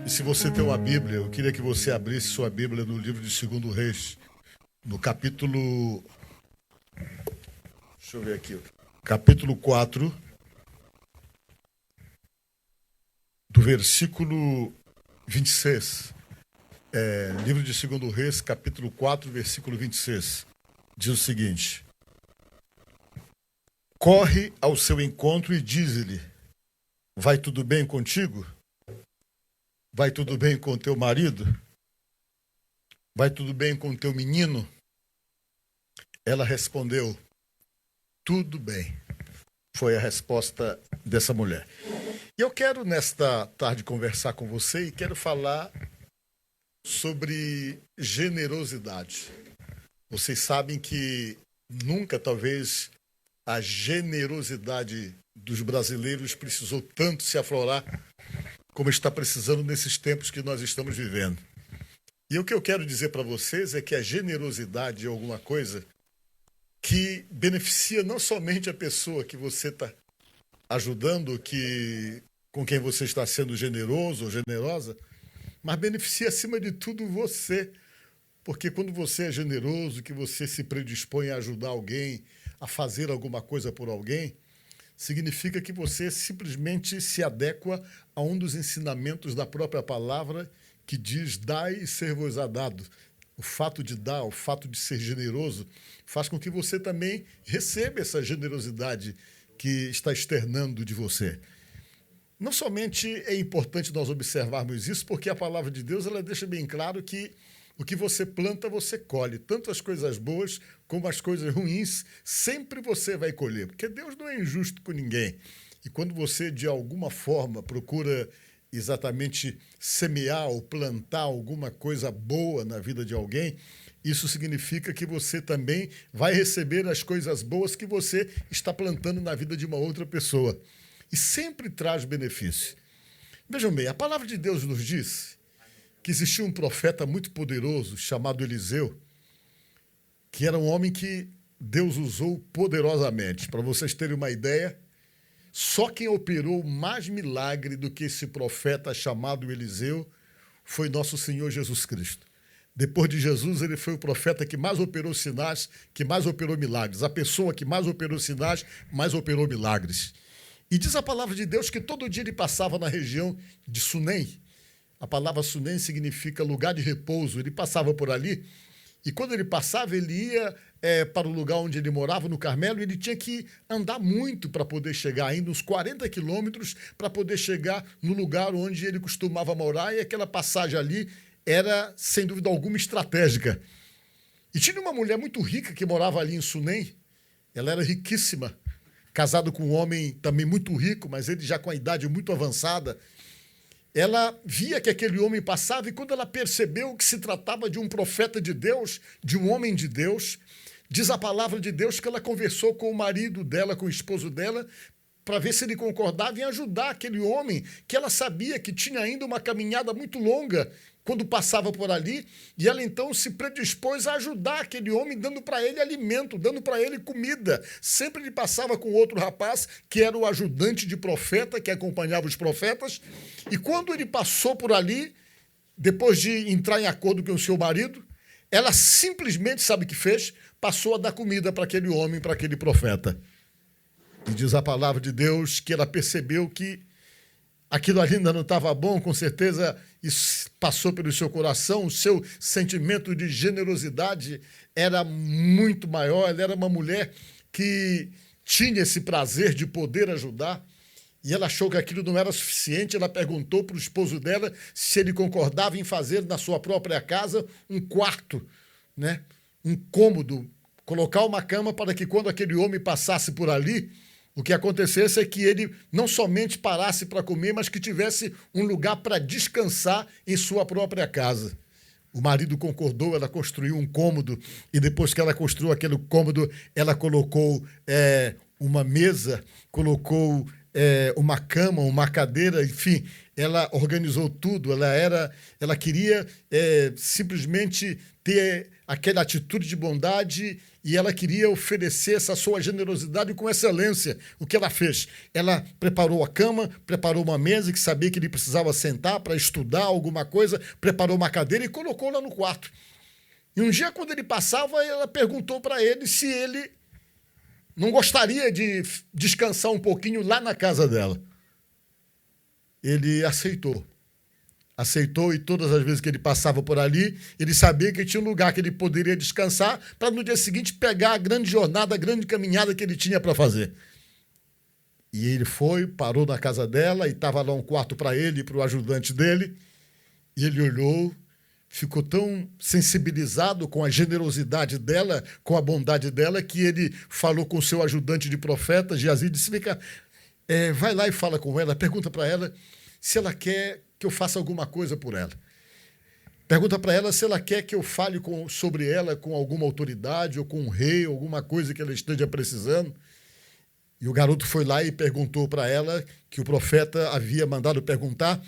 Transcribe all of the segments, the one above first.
E se você tem uma Bíblia, eu queria que você abrisse sua Bíblia no livro de 2 Reis, no capítulo... Deixa eu ver aqui. Capítulo 4, do versículo 26. Livro de 2 Reis, capítulo 4, versículo 26. Diz o seguinte: corre ao seu encontro e diz-lhe: vai tudo bem contigo? Vai tudo bem com teu marido? Vai tudo bem com teu menino? Ela respondeu: tudo bem. Foi a resposta dessa mulher. E eu quero, nesta tarde, conversar com você e quero falar sobre generosidade. Vocês sabem que nunca, talvez, a generosidade dos brasileiros precisou tanto se aflorar como está precisando nesses tempos que nós estamos vivendo. E o que eu quero dizer para vocês é que a generosidade é alguma coisa que beneficia não somente a pessoa que você está ajudando, com quem você está sendo generoso ou generosa, mas beneficia acima de tudo você. Porque quando você é generoso, que você se predispõe a ajudar alguém, a fazer alguma coisa por alguém, significa que você simplesmente se adequa a um dos ensinamentos da própria palavra que diz: dai e ser-vos-á dado. O fato de dar, o fato de ser generoso, faz com que você também receba essa generosidade que está externando de você. Não somente é importante nós observarmos isso, porque a palavra de Deus ela deixa bem claro que o que você planta, você colhe. Tanto as coisas boas como as coisas ruins, sempre você vai colher. Porque Deus não é injusto com ninguém. E quando você, de alguma forma, procura exatamente semear ou plantar alguma coisa boa na vida de alguém, isso significa que você também vai receber as coisas boas que você está plantando na vida de uma outra pessoa. E sempre traz benefício. Vejam bem, a palavra de Deus nos diz que existia um profeta muito poderoso chamado Eliseu, que era um homem que Deus usou poderosamente. Para vocês terem uma ideia, só quem operou mais milagre do que esse profeta chamado Eliseu foi nosso Senhor Jesus Cristo. Depois de Jesus, ele foi o profeta que mais operou sinais, que mais operou milagres. A pessoa que mais operou sinais, mais operou milagres. E diz a palavra de Deus que todo dia ele passava na região de Sunem. A palavra Sunem significa lugar de repouso. Ele passava por ali e quando ele passava, ele ia para o lugar onde ele morava, no Carmelo, e ele tinha que andar muito para poder chegar, ainda uns 40 quilômetros, para poder chegar no lugar onde ele costumava morar, e aquela passagem ali era, sem dúvida alguma, estratégica. E tinha uma mulher muito rica que morava ali em Sunem. Ela era riquíssima, casado com um homem também muito rico, mas ele já com a idade muito avançada. Ela via que aquele homem passava e quando ela percebeu que se tratava de um profeta de Deus, de um homem de Deus, diz a palavra de Deus que ela conversou com o marido dela, com o esposo dela, para ver se ele concordava em ajudar aquele homem, que ela sabia que tinha ainda uma caminhada muito longa quando passava por ali, e ela então se predispôs a ajudar aquele homem, dando para ele alimento, dando para ele comida. Sempre ele passava com outro rapaz, que era o ajudante de profeta, que acompanhava os profetas, e quando ele passou por ali, depois de entrar em acordo com o seu marido, ela simplesmente, sabe o que fez? Passou a dar comida para aquele homem, para aquele profeta. E diz a palavra de Deus que ela percebeu que aquilo ali ainda não estava bom, com certeza isso passou pelo seu coração, o seu sentimento de generosidade era muito maior, ela era uma mulher que tinha esse prazer de poder ajudar, e ela achou que aquilo não era suficiente, ela perguntou para o esposo dela se ele concordava em fazer na sua própria casa um quarto, né? Um cômodo, colocar uma cama para que quando aquele homem passasse por ali, o que acontecesse é que ele não somente parasse para comer, mas que tivesse um lugar para descansar em sua própria casa. O marido concordou, ela construiu um cômodo e depois que ela construiu aquele cômodo, ela colocou uma mesa, colocou uma cama, uma cadeira, enfim, ela organizou tudo. Ela queria simplesmente ter aquela atitude de bondade e ela queria oferecer essa sua generosidade com excelência. O que ela fez? Ela preparou a cama, preparou uma mesa que sabia que ele precisava sentar para estudar alguma coisa, preparou uma cadeira e colocou lá no quarto. E um dia, quando ele passava, ela perguntou para ele se ele não gostaria de descansar um pouquinho lá na casa dela. Ele aceitou. Aceitou, e todas as vezes que ele passava por ali, ele sabia que tinha um lugar que ele poderia descansar para no dia seguinte pegar a grande jornada, a grande caminhada que ele tinha para fazer. E ele foi, parou na casa dela e estava lá um quarto para ele e para o ajudante dele. E ele olhou, ficou tão sensibilizado com a generosidade dela, com a bondade dela, que ele falou com o seu ajudante de profeta, Geazi, e disse: vai lá e fala com ela, pergunta para ela se ela quer que eu faça alguma coisa por ela. Pergunta para ela se ela quer que eu fale sobre ela com alguma autoridade ou com um rei, alguma coisa que ela esteja precisando. E o garoto foi lá e perguntou para ela, que o profeta havia mandado perguntar,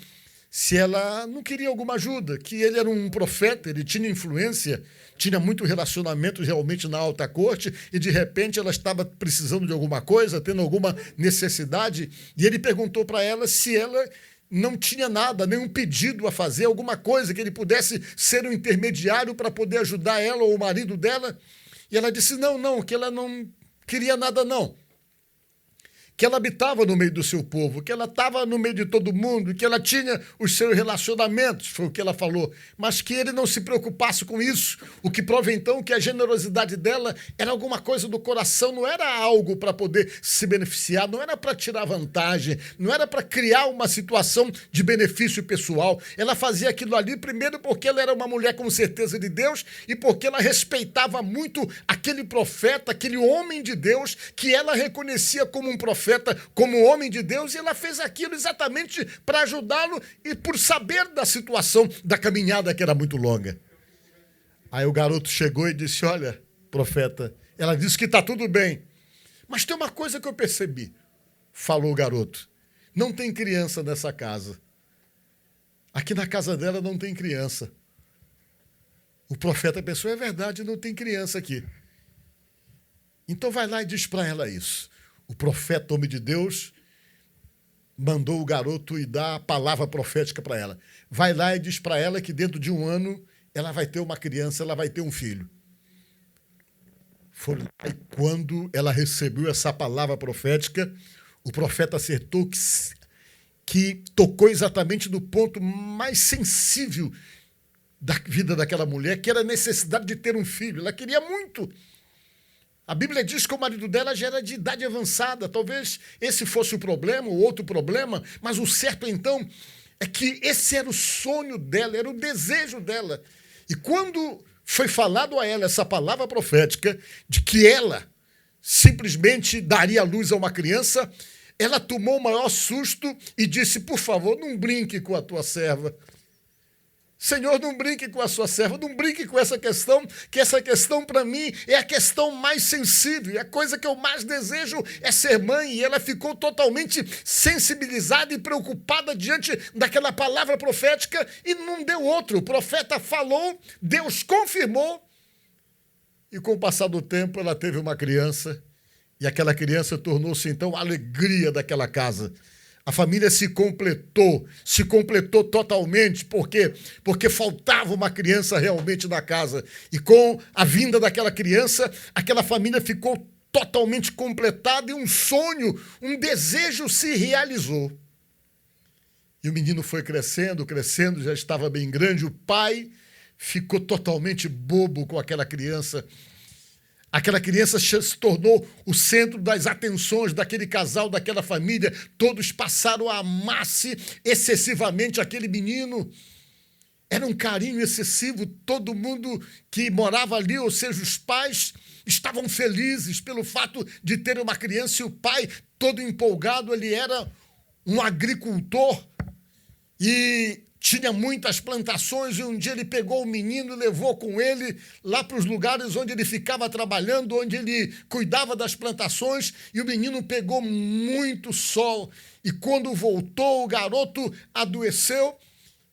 se ela não queria alguma ajuda, que ele era um profeta, ele tinha influência, tinha muito relacionamento realmente na alta corte, e de repente ela estava precisando de alguma coisa, tendo alguma necessidade, e ele perguntou para ela se ela não tinha nada, nenhum pedido a fazer, alguma coisa que ele pudesse ser um intermediário para poder ajudar ela ou o marido dela. E ela disse não, que ela não queria nada não. Que ela habitava no meio do seu povo, que ela estava no meio de todo mundo, que ela tinha os seus relacionamentos, foi o que ela falou, mas que ele não se preocupasse com isso, o que prova então que a generosidade dela era alguma coisa do coração, não era algo para poder se beneficiar, não era para tirar vantagem, não era para criar uma situação de benefício pessoal. Ela fazia aquilo ali primeiro porque ela era uma mulher com certeza de Deus e porque ela respeitava muito aquele profeta, aquele homem de Deus que ela reconhecia como um profeta, como homem de Deus, e ela fez aquilo exatamente para ajudá-lo e por saber da situação da caminhada que era muito longa. Aí o garoto chegou e disse: olha, profeta, ela disse que está tudo bem, mas tem uma coisa que eu percebi, falou o garoto, não tem criança nessa casa. Aqui na casa dela não tem criança. O profeta pensou: é verdade, não tem criança aqui. Então vai lá e diz para ela isso. O profeta, homem de Deus, mandou o garoto e dar a palavra profética para ela. Vai lá e diz para ela que dentro de 1 ano ela vai ter uma criança, ela vai ter um filho. Foi lá e quando ela recebeu essa palavra profética, o profeta acertou que tocou exatamente no ponto mais sensível da vida daquela mulher, que era a necessidade de ter um filho. Ela queria muito. A Bíblia diz que o marido dela já era de idade avançada. Talvez esse fosse o problema, ou outro problema, mas o certo, então, é que esse era o sonho dela, era o desejo dela. E quando foi falado a ela essa palavra profética de que ela simplesmente daria à luz a uma criança, ela tomou o maior susto e disse: por favor, não brinque com a tua serva. Senhor, não brinque com a sua serva, não brinque com essa questão, que essa questão para mim é a questão mais sensível, e a coisa que eu mais desejo é ser mãe. E ela ficou totalmente sensibilizada e preocupada diante daquela palavra profética e não deu outro. O profeta falou, Deus confirmou, e com o passar do tempo ela teve uma criança, e aquela criança tornou-se então a alegria daquela casa. A família se completou totalmente, porque faltava uma criança realmente na casa. E com a vinda daquela criança, aquela família ficou totalmente completada e um sonho, um desejo se realizou. E o menino foi crescendo, já estava bem grande. O pai ficou totalmente bobo com aquela criança. Aquela criança se tornou o centro das atenções daquele casal, daquela família. Todos passaram a amar-se excessivamente aquele menino. Era um carinho excessivo. Todo mundo que morava ali, ou seja, os pais, estavam felizes pelo fato de ter uma criança. E o pai, todo empolgado, ele era um agricultor e tinha muitas plantações, e um dia ele pegou o menino e levou com ele lá para os lugares onde ele ficava trabalhando, onde ele cuidava das plantações, e o menino pegou muito sol. E quando voltou, o garoto adoeceu,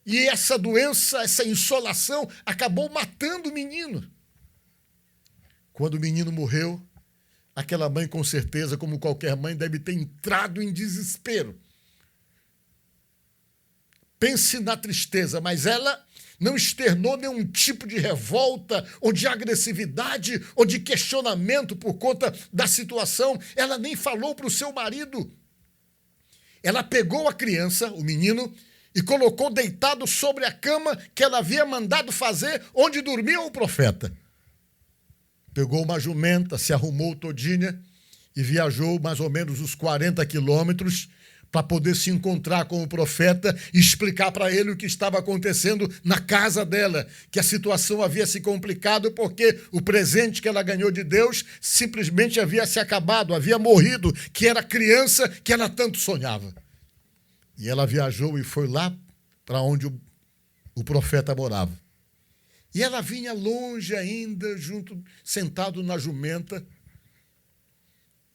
e essa doença, essa insolação, acabou matando o menino. Quando o menino morreu, aquela mãe, com certeza, como qualquer mãe, deve ter entrado em desespero. Pense na tristeza, mas ela não externou nenhum tipo de revolta, ou de agressividade, ou de questionamento por conta da situação. Ela nem falou para o seu marido. Ela pegou a criança, o menino, e colocou deitado sobre a cama que ela havia mandado fazer onde dormia o profeta. Pegou uma jumenta, se arrumou todinha e viajou mais ou menos uns 40 quilômetros para poder se encontrar com o profeta e explicar para ele o que estava acontecendo na casa dela, que a situação havia se complicado porque o presente que ela ganhou de Deus simplesmente havia se acabado, havia morrido, que era a criança que ela tanto sonhava. E ela viajou e foi lá para onde o profeta morava. E ela vinha longe ainda, sentado na jumenta,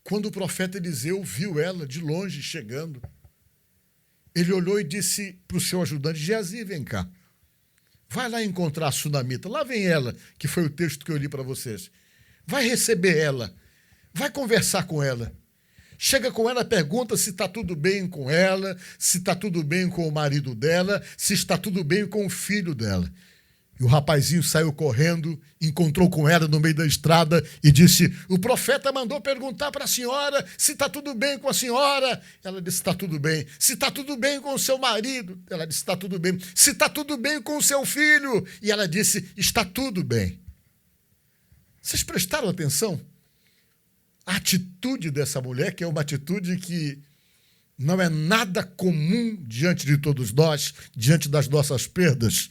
quando o profeta Eliseu viu ela de longe chegando. Ele olhou e disse para o seu ajudante: Geazi, vem cá. Vai lá encontrar a sunamita. Lá vem ela, que foi o texto que eu li para vocês. Vai receber ela. Vai conversar com ela. Chega com ela, pergunta se está tudo bem com ela, se está tudo bem com o marido dela, se está tudo bem com o filho dela. E o rapazinho saiu correndo, encontrou com ela no meio da estrada e disse: o profeta mandou perguntar para a senhora se está tudo bem com a senhora. Ela disse: está tudo bem. Se está tudo bem com o seu marido. Ela disse: está tudo bem. Se está tudo bem com o seu filho. E ela disse: está tudo bem. Vocês prestaram atenção? A atitude dessa mulher, que é uma atitude que não é nada comum diante de todos nós, diante das nossas perdas.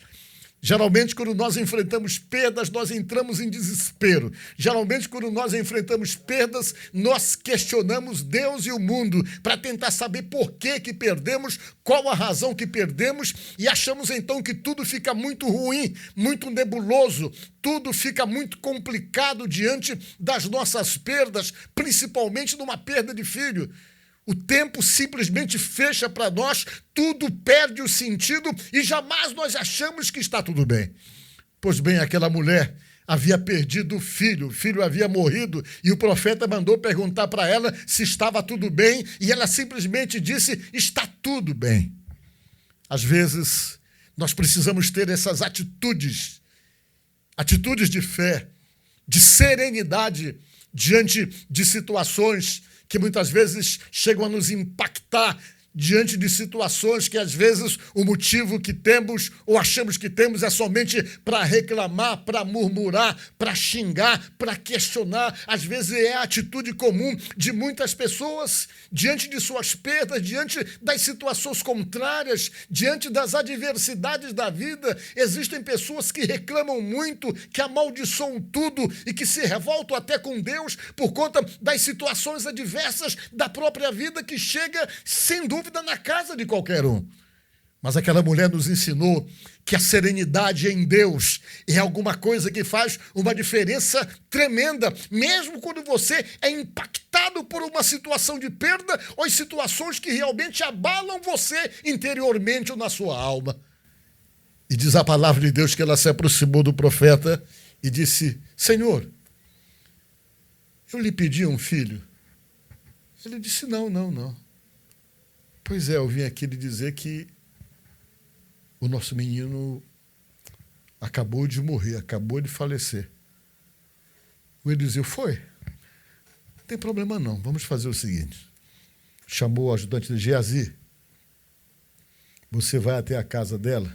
Geralmente, quando nós enfrentamos perdas, nós entramos em desespero. Geralmente, quando nós enfrentamos perdas, nós questionamos Deus e o mundo para tentar saber por que perdemos, qual a razão que perdemos, e achamos então que tudo fica muito ruim, muito nebuloso, tudo fica muito complicado diante das nossas perdas, principalmente numa perda de filho. O tempo simplesmente fecha para nós, tudo perde o sentido e jamais nós achamos que está tudo bem. Pois bem, aquela mulher havia perdido o filho havia morrido e o profeta mandou perguntar para ela se estava tudo bem e ela simplesmente disse: está tudo bem. Às vezes, nós precisamos ter essas atitudes de fé, de serenidade diante de situações que muitas vezes chegam a nos impactar, diante de situações que às vezes o motivo que temos ou achamos que temos é somente para reclamar, para murmurar, para xingar, para questionar. Às vezes é a atitude comum de muitas pessoas diante de suas perdas, diante das situações contrárias, diante das adversidades da vida. Existem pessoas que reclamam muito, que amaldiçoam tudo e que se revoltam até com Deus por conta das situações adversas da própria vida que chega, sem dúvida, na casa de qualquer um. Mas aquela mulher nos ensinou que a serenidade em Deus é alguma coisa que faz uma diferença tremenda, mesmo quando você é impactado por uma situação de perda ou situações que realmente abalam você interiormente ou na sua alma. E diz a palavra de Deus que ela se aproximou do profeta e disse: Senhor, eu lhe pedi um filho. Ele disse: não. Pois é, eu vim aqui lhe dizer que o nosso menino acabou de morrer, acabou de falecer. O Eliseu foi? Não tem problema não, vamos fazer o seguinte. Chamou o ajudante de Geazi. Você vai até a casa dela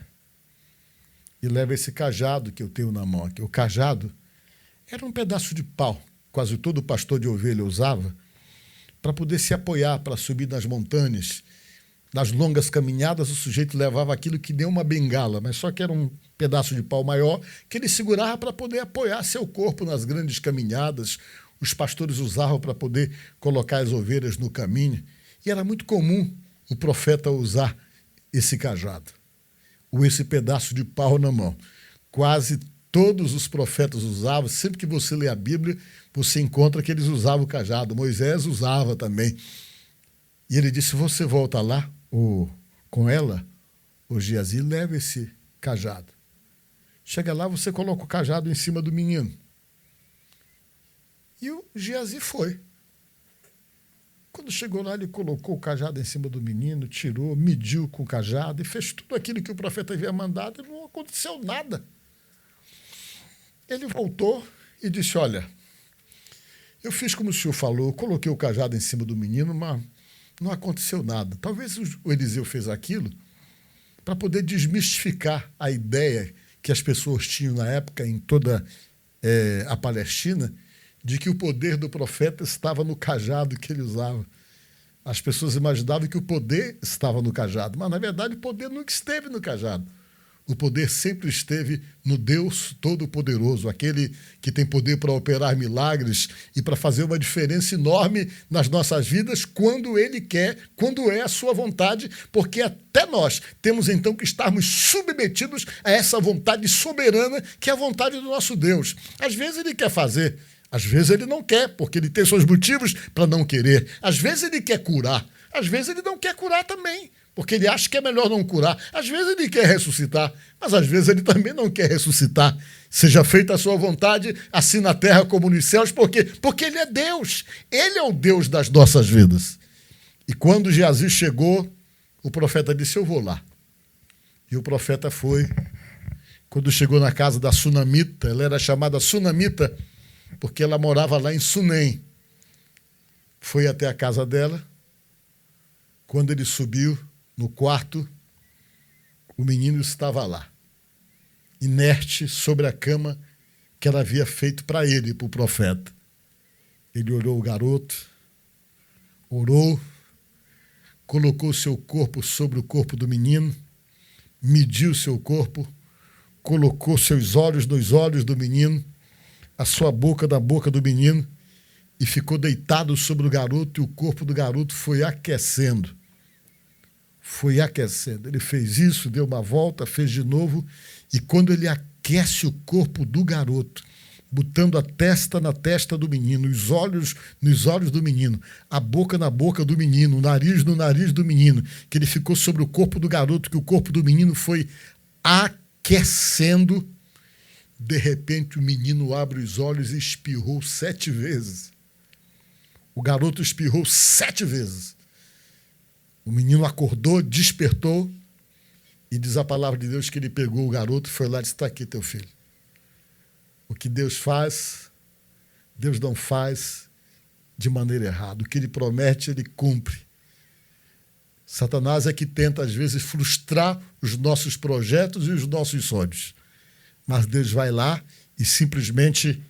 e leva esse cajado que eu tenho na mão aqui. O cajado era um pedaço de pau, quase todo pastor de ovelha usava, para poder se apoiar, para subir nas montanhas. Nas longas caminhadas, o sujeito levava aquilo que nem uma bengala, mas só que era um pedaço de pau maior que ele segurava para poder apoiar seu corpo nas grandes caminhadas. Os pastores usavam para poder colocar as ovelhas no caminho. E era muito comum o profeta usar esse cajado, ou esse pedaço de pau na mão. Quase todos os profetas usavam. Sempre que você lê a Bíblia, você encontra que eles usavam o cajado. Moisés usava também. E ele disse: você volta lá, com ela, o Geazi, leva esse cajado. Chega lá, você coloca o cajado em cima do menino. E o Geazi foi. Quando chegou lá, ele colocou o cajado em cima do menino, tirou, mediu com o cajado e fez tudo aquilo que o profeta havia mandado e não aconteceu nada. Ele voltou e disse, olha, eu fiz como o senhor falou, coloquei o cajado em cima do menino, mas não aconteceu nada. Talvez o Eliseu fez aquilo para poder desmistificar a ideia que as pessoas tinham na época em toda a Palestina, de que o poder do profeta estava no cajado que ele usava. As pessoas imaginavam que o poder estava no cajado, mas, na verdade, o poder nunca esteve no cajado. O poder sempre esteve no Deus Todo-Poderoso, aquele que tem poder para operar milagres e para fazer uma diferença enorme nas nossas vidas quando Ele quer, quando é a sua vontade, porque até nós temos então que estarmos submetidos a essa vontade soberana que é a vontade do nosso Deus. Às vezes Ele quer fazer, às vezes Ele não quer, porque Ele tem seus motivos para não querer. Às vezes Ele quer curar, às vezes Ele não quer curar também, porque ele acha que é melhor não curar. Às vezes ele quer ressuscitar, mas às vezes ele também não quer ressuscitar. Seja feita a sua vontade, assim na terra como nos céus, porque ele é Deus. Ele é o Deus das nossas vidas. E quando Geazi chegou, o profeta disse, eu vou lá. E o profeta foi. Quando chegou na casa da Sunamita, ela era chamada Sunamita, porque ela morava lá em Sunem. Foi até a casa dela. Quando ele subiu no quarto, o menino estava lá, inerte sobre a cama que ela havia feito para ele, para o profeta. Ele olhou o garoto, orou, colocou seu corpo sobre o corpo do menino, mediu seu corpo, colocou seus olhos nos olhos do menino, a sua boca na boca do menino, e ficou deitado sobre o garoto, e o corpo do garoto foi aquecendo. Foi aquecendo. Ele fez isso, deu uma volta, fez de novo, e quando ele aquece o corpo do garoto, botando a testa na testa do menino, os olhos nos olhos do menino, a boca na boca do menino, o nariz no nariz do menino, que ele ficou sobre o corpo do garoto, que o corpo do menino foi aquecendo, de repente o menino abre os olhos e espirrou 7 vezes. O garoto espirrou 7 vezes. O menino acordou, despertou, e diz a palavra de Deus que ele pegou o garoto e foi lá e disse, está aqui teu filho. O que Deus faz, Deus não faz de maneira errada. O que Ele promete, Ele cumpre. Satanás é que tenta, às vezes, frustrar os nossos projetos e os nossos sonhos. Mas Deus vai lá e simplesmente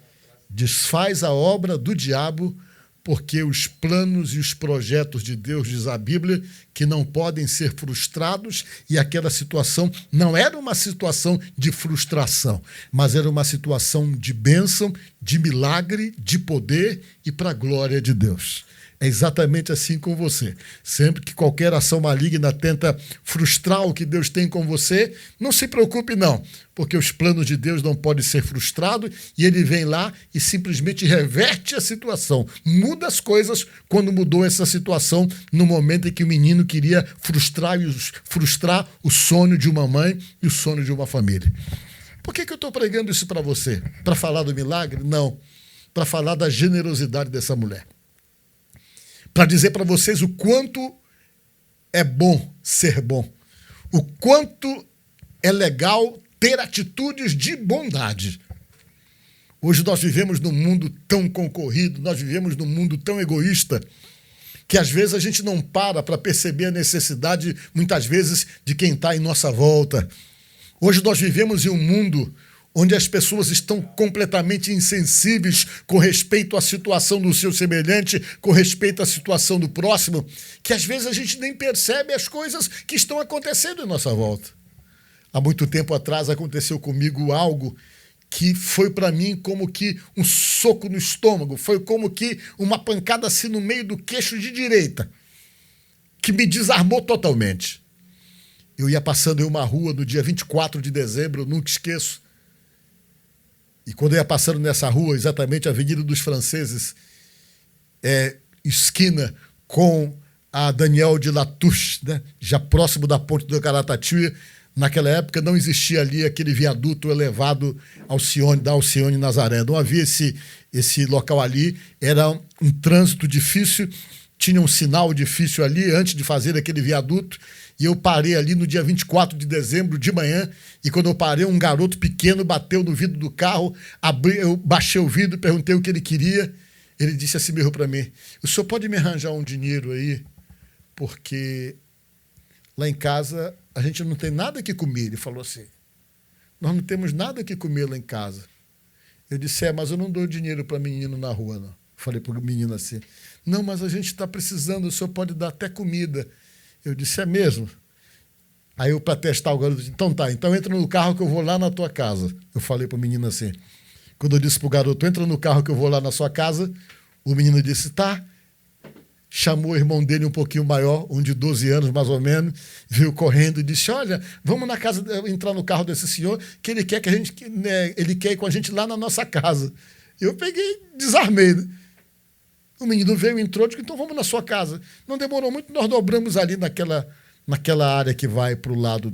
desfaz a obra do diabo, porque os planos e os projetos de Deus, diz a Bíblia, que não podem ser frustrados, e aquela situação não era uma situação de frustração, mas era uma situação de bênção, de milagre, de poder e para a glória de Deus. É exatamente assim com você. Sempre que qualquer ação maligna tenta frustrar o que Deus tem com você, não se preocupe não, porque os planos de Deus não podem ser frustrados e Ele vem lá e simplesmente reverte a situação. Muda as coisas quando mudou essa situação no momento em que o menino queria frustrar o sonho de uma mãe e o sonho de uma família. Por que eu estou pregando isso para você? Para falar do milagre? Não. Para falar da generosidade dessa mulher. Para dizer para vocês o quanto é bom ser bom, o quanto é legal ter atitudes de bondade. Hoje nós vivemos num mundo tão concorrido, nós vivemos num mundo tão egoísta, que às vezes a gente não para perceber a necessidade, muitas vezes, de quem está em nossa volta. Hoje nós vivemos em um mundo onde as pessoas estão completamente insensíveis com respeito à situação do seu semelhante, com respeito à situação do próximo, que às vezes a gente nem percebe as coisas que estão acontecendo em nossa volta. Há muito tempo atrás aconteceu comigo algo que foi para mim como que um soco no estômago, foi como que uma pancada assim no meio do queixo de direita, que me desarmou totalmente. Eu ia passando em uma rua no dia 24 de dezembro, eu nunca esqueço. E quando eu ia passando nessa rua, exatamente a Avenida dos Franceses, esquina com a Daniel de Latouche, né, já próximo da ponte do Caratatuia, Naquela época não existia ali aquele viaduto elevado Alcione, da Alcione Nazaré. Não havia esse local ali. Era um trânsito difícil, tinha um sinal difícil ali antes de fazer aquele viaduto. E eu parei ali no dia 24 de dezembro, de manhã, e quando eu parei, um garoto pequeno bateu no vidro do carro, eu baixei o vidro, perguntei o que ele queria. Ele disse assim mesmo para mim: o senhor pode me arranjar um dinheiro aí? Porque lá em casa a gente não tem nada que comer. Ele falou assim: nós não temos nada que comer lá em casa. Eu disse: mas eu não dou dinheiro para menino na rua, não. Falei para o menino assim: não, mas a gente está precisando, o senhor pode dar até comida. Eu disse: é mesmo? Aí eu, para testar o garoto, disse: então tá, então entra no carro que eu vou lá na tua casa. Eu falei para o menino assim. Quando eu disse para o garoto: entra no carro que eu vou lá na sua casa, o menino disse: tá. Chamou o irmão dele um pouquinho maior, um de 12 anos mais ou menos, veio correndo e disse: olha, vamos na casa, entrar no carro desse senhor, que ele quer que a gente, né, ele quer ir com a gente lá na nossa casa. Eu peguei, desarmei, né? O menino veio, entrou, disse: então vamos na sua casa. Não demorou muito, nós dobramos ali naquela área que vai para o lado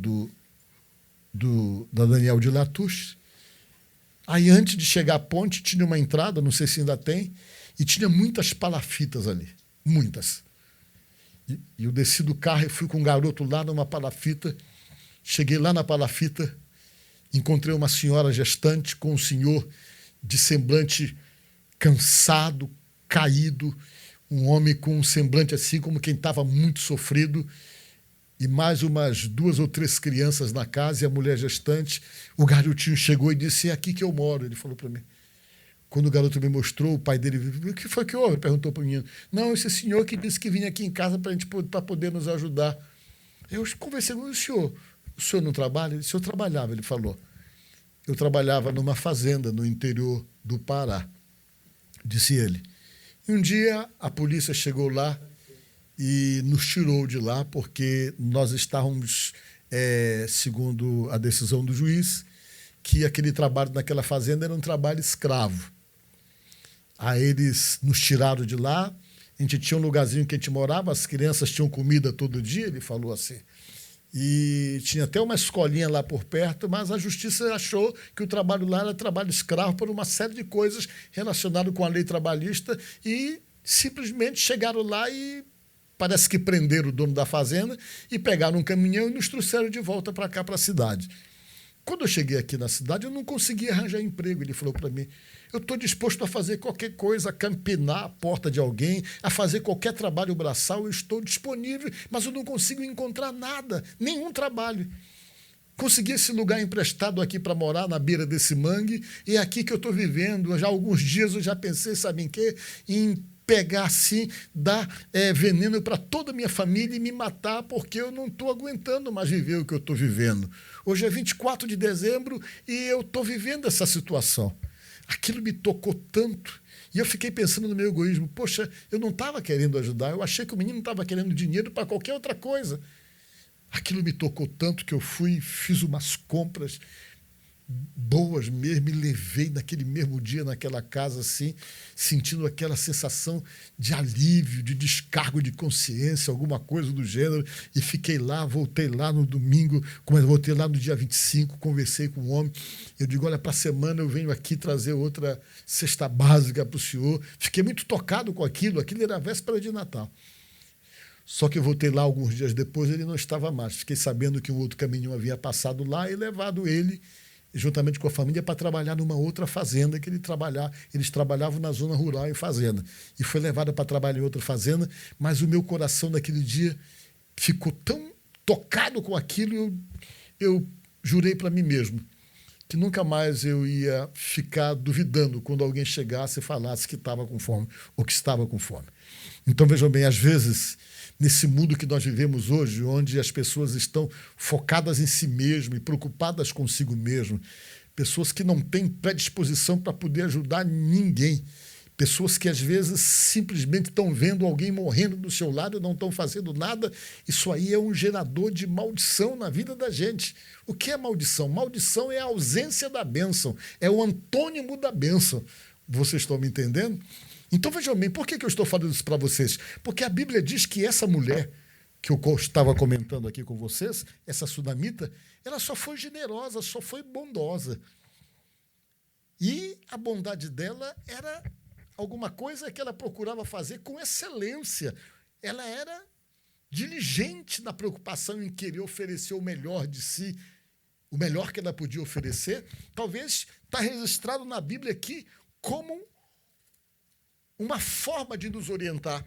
da Daniel de Latouche. Aí, antes de chegar à ponte, tinha uma entrada, não sei se ainda tem, e tinha muitas palafitas ali. Muitas. E eu desci do carro e fui com um garoto lá numa palafita. Cheguei lá na palafita, encontrei uma senhora gestante com um senhor de semblante cansado, caído, um homem com um semblante assim como quem estava muito sofrido, e mais umas 2 ou 3 crianças na casa e a mulher gestante. O garotinho chegou e disse: é aqui que eu moro. Ele falou para mim. Quando o garoto me mostrou, o pai dele: o que foi que houve? Perguntou para o menino. Não, esse senhor que disse que vinha aqui em casa para poder nos ajudar. Eu conversei com o senhor não trabalha? O senhor trabalhava, ele falou. Eu trabalhava numa fazenda no interior do Pará, disse ele. E um dia a polícia chegou lá e nos tirou de lá porque nós estávamos, segundo a decisão do juiz, que aquele trabalho naquela fazenda era um trabalho escravo. Aí eles nos tiraram de lá, a gente tinha um lugarzinho que a gente morava, as crianças tinham comida todo dia, ele falou assim. E tinha até uma escolinha lá por perto, mas a justiça achou que o trabalho lá era trabalho escravo por uma série de coisas relacionadas com a lei trabalhista e simplesmente chegaram lá e parece que prenderam o dono da fazenda e pegaram um caminhão e nos trouxeram de volta para cá, para a cidade. Quando eu cheguei aqui na cidade, eu não conseguia arranjar emprego. Ele falou para mim: eu estou disposto a fazer qualquer coisa, a campinar a porta de alguém, a fazer qualquer trabalho braçal, eu estou disponível, mas eu não consigo encontrar nada, nenhum trabalho. Consegui esse lugar emprestado aqui para morar, na beira desse mangue, e é aqui que eu estou vivendo. Já há alguns dias eu já pensei, sabe em quê? Em pegar assim, dar veneno para toda a minha família e me matar, porque eu não estou aguentando mais viver o que eu estou vivendo. Hoje é 24 de dezembro e eu estou vivendo essa situação. Aquilo me tocou tanto. E eu fiquei pensando no meu egoísmo. Poxa, eu não estava querendo ajudar, eu achei que o menino estava querendo dinheiro para qualquer outra coisa. Aquilo me tocou tanto que eu fui, fiz umas compras boas mesmo, e levei naquele mesmo dia naquela casa, assim, sentindo aquela sensação de alívio, de descargo de consciência, alguma coisa do gênero, e fiquei lá, voltei lá no domingo, voltei lá no dia 25, conversei com o homem, eu digo: olha, para a semana eu venho aqui trazer outra cesta básica para o senhor. Fiquei muito tocado com aquilo era a véspera de Natal. Só que eu voltei lá alguns dias depois, ele não estava mais. Fiquei sabendo que um outro caminhão havia passado lá e levado ele juntamente com a família, para trabalhar numa outra fazenda que eles trabalhavam na zona rural em fazenda. E foi levada para trabalhar em outra fazenda, mas o meu coração naquele dia ficou tão tocado com aquilo, eu jurei para mim mesmo que nunca mais eu ia ficar duvidando quando alguém chegasse e falasse que estava com fome ou que estava com fome. Então, vejam bem, às vezes, nesse mundo que nós vivemos hoje, onde as pessoas estão focadas em si mesmas e preocupadas consigo mesmo, pessoas que não têm predisposição para poder ajudar ninguém, pessoas que às vezes simplesmente estão vendo alguém morrendo do seu lado e não estão fazendo nada, isso aí é um gerador de maldição na vida da gente. O que é maldição? Maldição é a ausência da bênção, é o antônimo da bênção. Vocês estão me entendendo? Então, vejam bem, por que eu estou falando isso para vocês? Porque a Bíblia diz que essa mulher, que eu estava comentando aqui com vocês, essa sunamita, ela só foi generosa, só foi bondosa. E a bondade dela era alguma coisa que ela procurava fazer com excelência. Ela era diligente na preocupação em querer oferecer o melhor de si, o melhor que ela podia oferecer. Talvez está registrado na Bíblia aqui como uma forma de nos orientar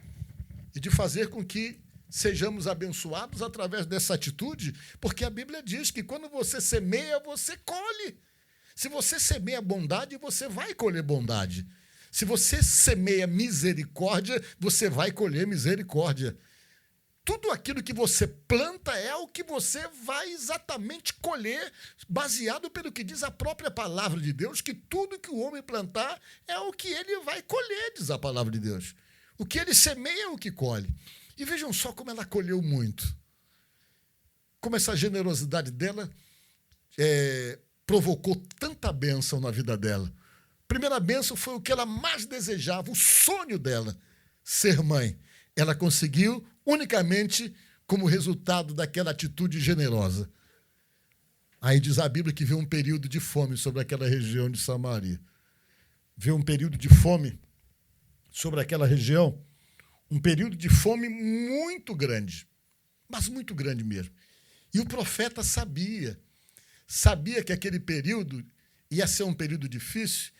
e de fazer com que sejamos abençoados através dessa atitude, porque a Bíblia diz que quando você semeia, você colhe. Se você semeia bondade, você vai colher bondade. Se você semeia misericórdia, você vai colher misericórdia. Tudo aquilo que você planta é o que você vai exatamente colher, baseado pelo que diz a própria palavra de Deus, que tudo que o homem plantar é o que ele vai colher, diz a palavra de Deus. O que ele semeia é o que colhe. E vejam só como ela colheu muito. Como essa generosidade dela provocou tanta bênção na vida dela. A primeira bênção foi o que ela mais desejava, o sonho dela, ser mãe. Ela conseguiu unicamente como resultado daquela atitude generosa. Aí diz a Bíblia que veio um período de fome sobre aquela região de Samaria. Veio um período de fome sobre aquela região, um período de fome muito grande, mas muito grande mesmo. E o profeta sabia que aquele período ia ser um período difícil,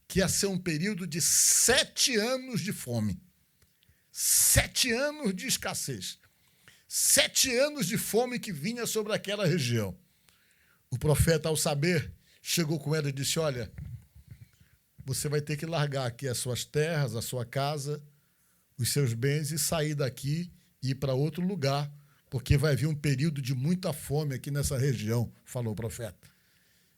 que ia ser um período de 7 anos de fome. 7 anos de escassez. 7 anos de fome que vinha sobre aquela região. O profeta, ao saber, chegou com ela e disse: olha, você vai ter que largar aqui as suas terras, a sua casa, os seus bens e sair daqui e ir para outro lugar, porque vai vir um período de muita fome aqui nessa região, falou o profeta.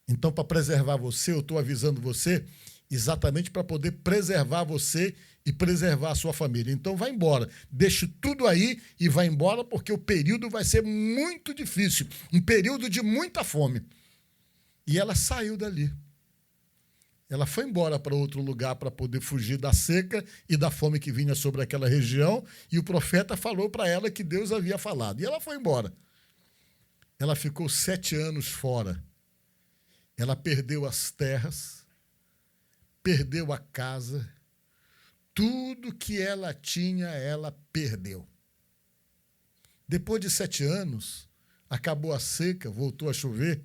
Então, para preservar você, eu estou avisando você exatamente para poder preservar você e preservar a sua família. Então, vai embora. Deixe tudo aí e vai embora, porque o período vai ser muito difícil, um período de muita fome. E ela saiu dali. Ela foi embora para outro lugar para poder fugir da seca e da fome que vinha sobre aquela região, e o profeta falou para ela que Deus havia falado. E ela foi embora. Ela ficou 7 anos fora. Ela perdeu as terras, perdeu a casa, tudo que ela tinha, ela perdeu. Depois de 7 anos, acabou a seca, voltou a chover,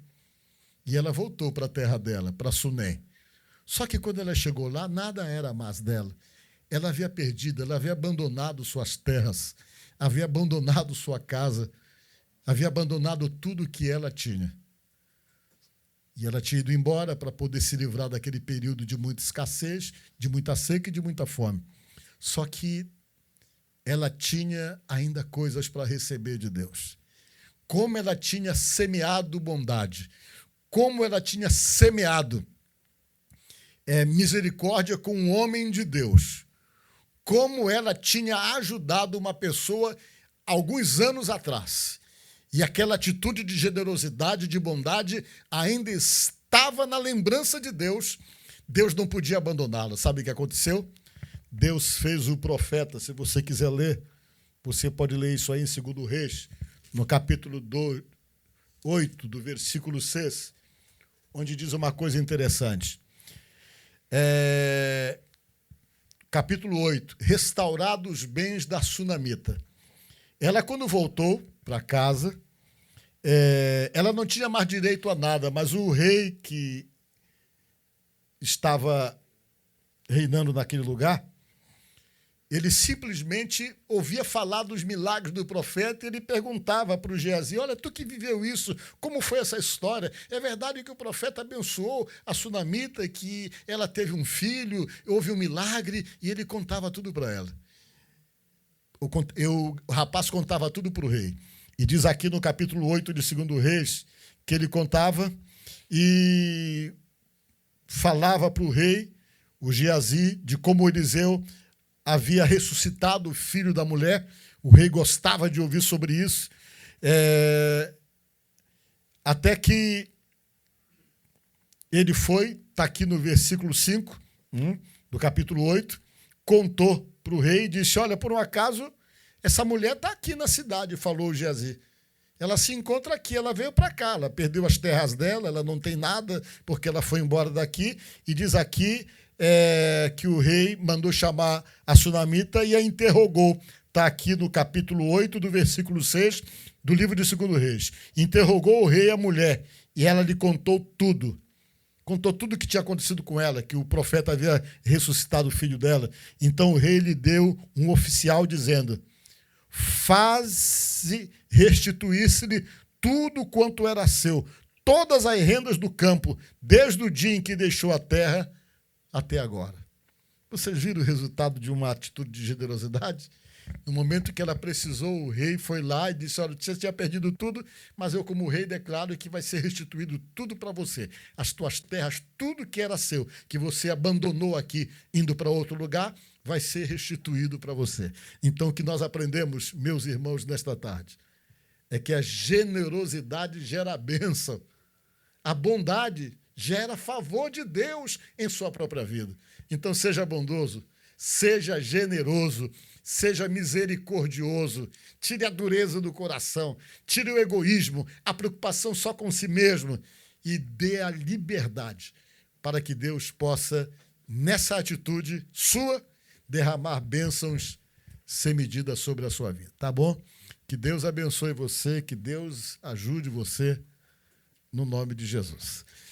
e ela voltou para a terra dela, para Sunem. Só que quando ela chegou lá, nada era mais dela. Ela havia perdido, ela havia abandonado suas terras, havia abandonado sua casa, havia abandonado tudo que ela tinha. E ela tinha ido embora para poder se livrar daquele período de muita escassez, de muita seca e de muita fome. Só que ela tinha ainda coisas para receber de Deus. Como ela tinha semeado bondade, como ela tinha semeado misericórdia com um homem de Deus, como ela tinha ajudado uma pessoa alguns anos atrás. E aquela atitude de generosidade, de bondade, ainda estava na lembrança de Deus. Deus não podia abandoná-la. Sabe o que aconteceu? Deus fez o profeta, se você quiser ler, você pode ler isso aí em 2 Reis, no capítulo 8, do versículo 6, onde diz uma coisa interessante. Capítulo 8, restaurados os bens da sunamita. Ela, quando voltou para casa, ela não tinha mais direito a nada, mas o rei que estava reinando naquele lugar, ele simplesmente ouvia falar dos milagres do profeta e ele perguntava para o Geazi: olha, tu que viveu isso, como foi essa história? É verdade que o profeta abençoou a sunamita, que ela teve um filho, houve um milagre, e ele contava tudo para ela. O rapaz contava tudo para o rei. E diz aqui no capítulo 8 de 2 Reis que ele contava e falava para o rei, o Geazi, de como Eliseu havia ressuscitado o filho da mulher. O rei gostava de ouvir sobre isso. Até que ele foi, está aqui no versículo 5 do capítulo 8, contou para o rei e disse: olha, por um acaso Essa mulher está aqui na cidade, falou Geazi. Ela se encontra aqui, ela veio para cá, ela perdeu as terras dela, ela não tem nada, porque ela foi embora daqui, e diz aqui que o rei mandou chamar a sunamita e a interrogou. Está aqui no capítulo 8, do versículo 6, do livro de 2 Reis. Interrogou o rei a mulher, e ela lhe contou tudo. Contou tudo o que tinha acontecido com ela, que o profeta havia ressuscitado o filho dela. Então o rei lhe deu um oficial dizendo: faze restituir-se-lhe tudo quanto era seu, todas as rendas do campo, desde o dia em que deixou a terra até agora. Vocês viram o resultado de uma atitude de generosidade? No momento que ela precisou, o rei foi lá e disse: olha, você tinha perdido tudo, mas eu, como rei, declaro que vai ser restituído tudo para você. As tuas terras, tudo que era seu, que você abandonou aqui, indo para outro lugar, vai ser restituído para você. Então, o que nós aprendemos, meus irmãos, nesta tarde, é que a generosidade gera bênção. A bondade gera favor de Deus em sua própria vida. Então, seja bondoso, seja generoso, seja misericordioso, tire a dureza do coração, tire o egoísmo, a preocupação só com si mesmo e dê a liberdade para que Deus possa, nessa atitude sua, derramar bênçãos sem medida sobre a sua vida, tá bom? Que Deus abençoe você, que Deus ajude você, no nome de Jesus.